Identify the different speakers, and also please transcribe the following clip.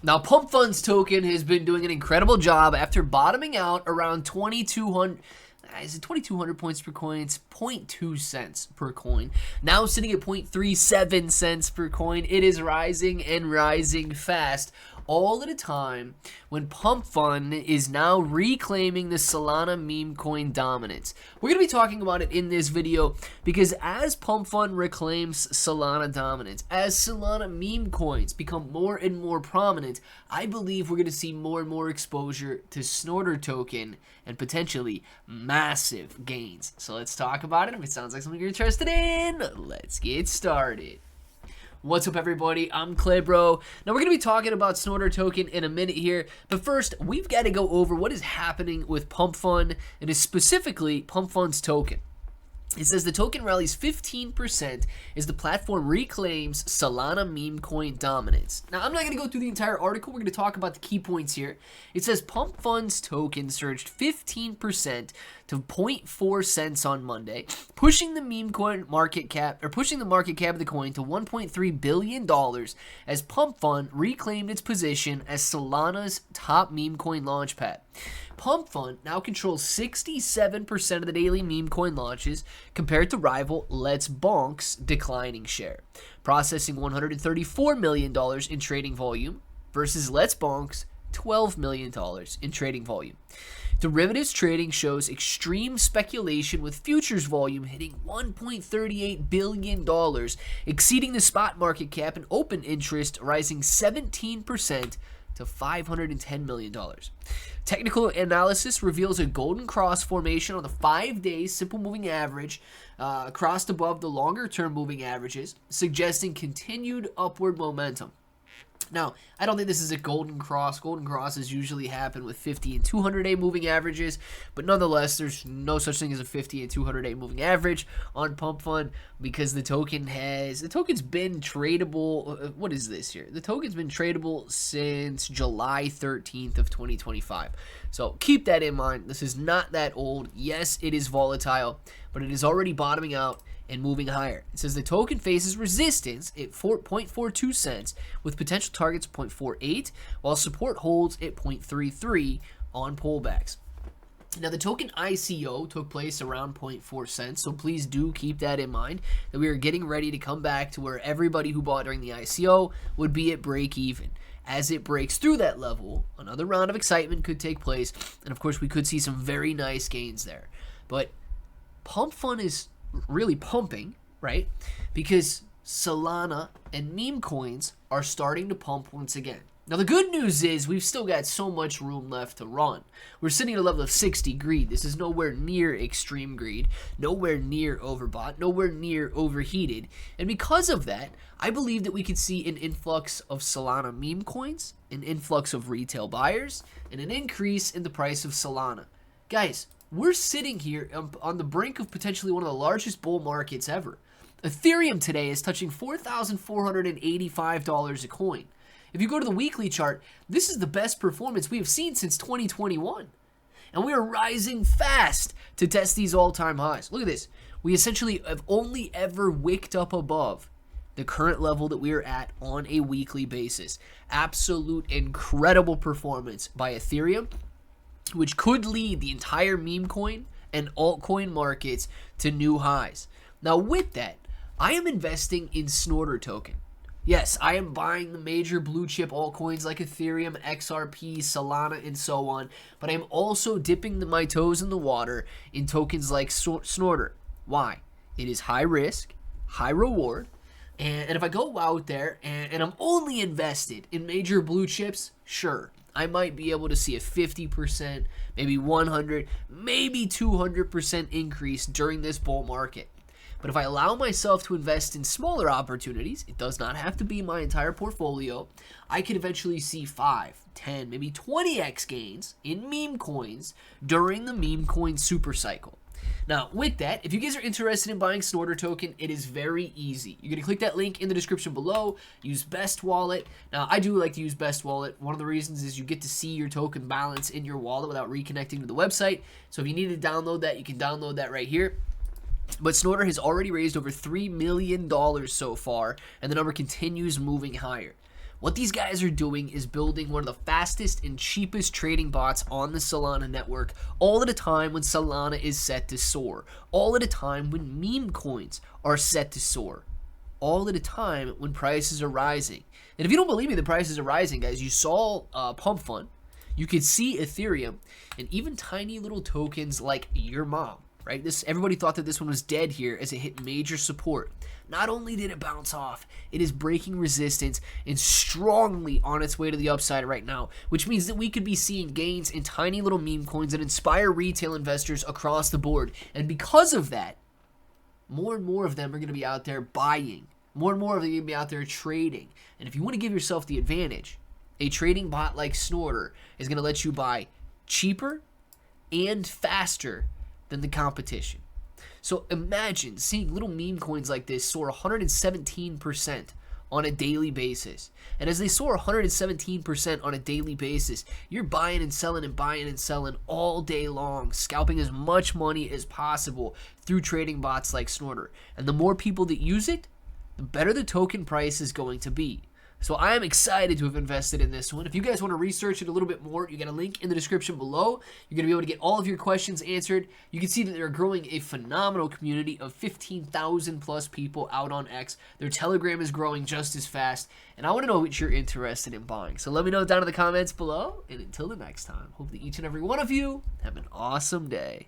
Speaker 1: Now, Pump.fun's token has been doing an incredible job after bottoming out around 2,200. Is it 2,200 points per coin? It's 0.2 cents per coin. Now sitting at 0.37 cents per coin. It is rising and rising fast, all at a time when Pump.fun is now reclaiming the Solana meme coin dominance. We're going to be talking about it in this video because as Pump.fun reclaims Solana dominance, as Solana meme coins become more and more prominent, I believe we're going to see more and more exposure to Snorter token and potentially massive gains. So let's talk about it. If it sounds like something you're interested in, let's get started. What's up, everybody? I'm Klebro. Now, we're going to be talking about Snorter token in a minute here, but first, we've got to go over what is happening with Pump.fun, and is specifically Pump.fun's token. It says the token rallies 15% as the platform reclaims Solana meme coin dominance. Now, I'm not going to go through the entire article. We're going to talk about the key points here. It says Pump.fun's token surged 15% to 0.4 cents on Monday, pushing the meme coin market cap, or pushing the market cap of the coin to $1.3 billion as Pump.fun reclaimed its position as Solana's top meme coin launchpad. Pump.fun now controls 67% of the daily meme coin launches compared to rival Let's Bonk's declining share, processing $134 million in trading volume versus Let's Bonk's $12 million in trading volume. Derivatives trading shows extreme speculation with futures volume hitting $1.38 billion, exceeding the spot market cap, and open interest rising 17% to $510 million. Technical analysis reveals a golden cross formation on the 5-day simple moving average, crossed above the longer-term moving averages, suggesting continued upward momentum. Now, I don't think this is a golden cross. Golden crosses usually happen with 50 and 200-day moving averages, but nonetheless, there's no such thing as a 50 and 200-day moving average on Pump.fun because the token's been tradable. What is this here? The token's been tradable since July 13th of 2025. So keep that in mind. This is not that old. Yes, it is volatile, but it is already bottoming out and moving higher. It says the token faces resistance at 4.42 cents with potential targets of 0.48, while support holds at 0.33 on pullbacks. Now, the token ICO took place around 0.4 cents, so please do keep that in mind, that we are getting ready to come back to where everybody who bought during the ICO would be at break even. As it breaks through that level, another round of excitement could take place, and of course we could see some very nice gains there. But Pump.fun is really pumping, right? Because Solana and meme coins are starting to pump once again. Now, the good news is we've still got so much room left to run. We're sitting at a level of 60 greed. This is nowhere near extreme greed, nowhere near overbought, nowhere near overheated. And because of that, I believe that we could see an influx of Solana meme coins, an influx of retail buyers, and an increase in the price of Solana. Guys, we're sitting here on the brink of potentially one of the largest bull markets ever. Ethereum today is touching $4,485 a coin. If you go to the weekly chart, this is the best performance we have seen since 2021. And we are rising fast to test these all-time highs. Look at this. We essentially have only ever wicked up above the current level that we are at on a weekly basis. Absolute incredible performance by Ethereum, which could lead the entire meme coin and altcoin markets to new highs. Now, with that, I am investing in Snorter token. Yes, I am buying the major blue chip altcoins like Ethereum, XRP, Solana, and so on, but I am also dipping my toes in the water in tokens like Snorter. Why? It is high risk, high reward, and if I go out there and I'm only invested in major blue chips, sure, I might be able to see a 50%, maybe 100, maybe 200% increase during this bull market. But if I allow myself to invest in smaller opportunities, it does not have to be my entire portfolio, I could eventually see 5, 10, maybe 20x gains in meme coins during the meme coin super cycle. Now, with that, if you guys are interested in buying Snorter token, it is very easy. You're going to click that link in the description below, use Best Wallet. Now, I do like to use Best Wallet. One of the reasons is you get to see your token balance in your wallet without reconnecting to the website. So if you need to download that, you can download that right here. But Snorter has already raised over $3 million so far, and the number continues moving higher. What these guys are doing is building one of the fastest and cheapest trading bots on the Solana network, all at a time when Solana is set to soar, all at a time when meme coins are set to soar, all at a time when prices are rising. And if you don't believe me, the prices are rising, guys. You saw Pump.fun, you could see Ethereum, and even tiny little tokens like your mom, right? Everybody thought that this one was dead here as it hit major support. Not only did it bounce off, it is breaking resistance and strongly on its way to the upside right now, which means that we could be seeing gains in tiny little meme coins that inspire retail investors across the board. And because of that, more and more of them are going to be out there buying. More and more of them are going to be out there trading. And if you want to give yourself the advantage, a trading bot like Snorter is going to let you buy cheaper and faster than the competition. So imagine seeing little meme coins like this soar 117% on a daily basis. And as they soar 117% on a daily basis, you're buying and selling all day long, scalping as much money as possible through trading bots like Snorter. And the more people that use it, the better the token price is going to be. So I am excited to have invested in this one. If you guys want to research it a little bit more, you got a link in the description below. You're going to be able to get all of your questions answered. You can see that they're growing a phenomenal community of 15,000 plus people out on X. Their Telegram is growing just as fast. And I want to know what you're interested in buying. So let me know down in the comments below. And until the next time, hope that each and every one of you have an awesome day.